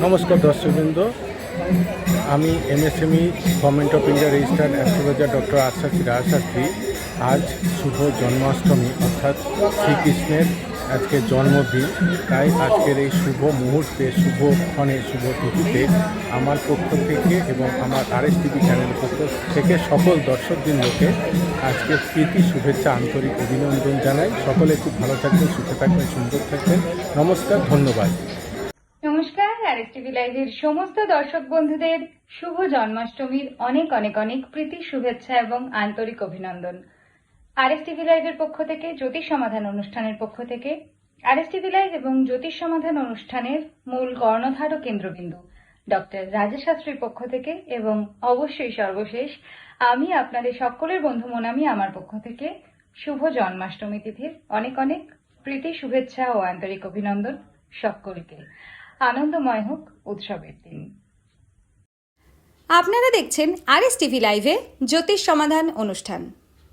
নমস্কার দর্শকবৃন্দ, আমি MSME government of India registered astrologer doctor আশাসী রায়শাস্ত্রী। আজ শুভ জন্মাষ্টমী, অর্থাৎ শ্রীকৃষ্ণের আজকে জন্মদিন। তাই আজকের এই শুভ মুহূর্তে, শুভক্ষণে, শুভ তিথিতে আমার পক্ষ থেকে এবং আমার RS TV চ্যানেলের পক্ষ থেকে সকল দর্শকবৃন্দকে আজকে প্রীতি, শুভেচ্ছা, আন্তরিক অভিনন্দন জানাই। সকলে খুব ভালো থাকবেন, সুখে থাকবেন, সুন্দর থাকবেন। নমস্কার, ধন্যবাদ। নমস্কার, RS TV লাইভের সমস্ত দর্শক বন্ধুদের শুভ জন্মাষ্টমীর অনেক অনেক অনেক প্রীতি, শুভেচ্ছা এবং আন্তরিক অভিনন্দন। RS TV লাইভের পক্ষ থেকে, জ্যোতিষ সমাধান অনুষ্ঠানের পক্ষ থেকে, RS TV লাইভ এবং জ্যোতিষ সমাধান অনুষ্ঠানের মূল কর্ণধার ও কেন্দ্রবিন্দু ডক্টর রাজেশ শাস্ত্রীর পক্ষ থেকে এবং অবশ্যই সর্বশেষ আমি আপনাদের সকলের বন্ধু মনামি আমার পক্ষ থেকে শুভ জন্মাষ্টমী তিথির অনেক অনেক প্রীতি, শুভেচ্ছা ও আন্তরিক অভিনন্দন সকলকে। আনন্দময় হোক উৎসবের দিন। আপনারা দেখছেন RS TV লাইভে জ্যোতিষ সমাধান অনুষ্ঠান।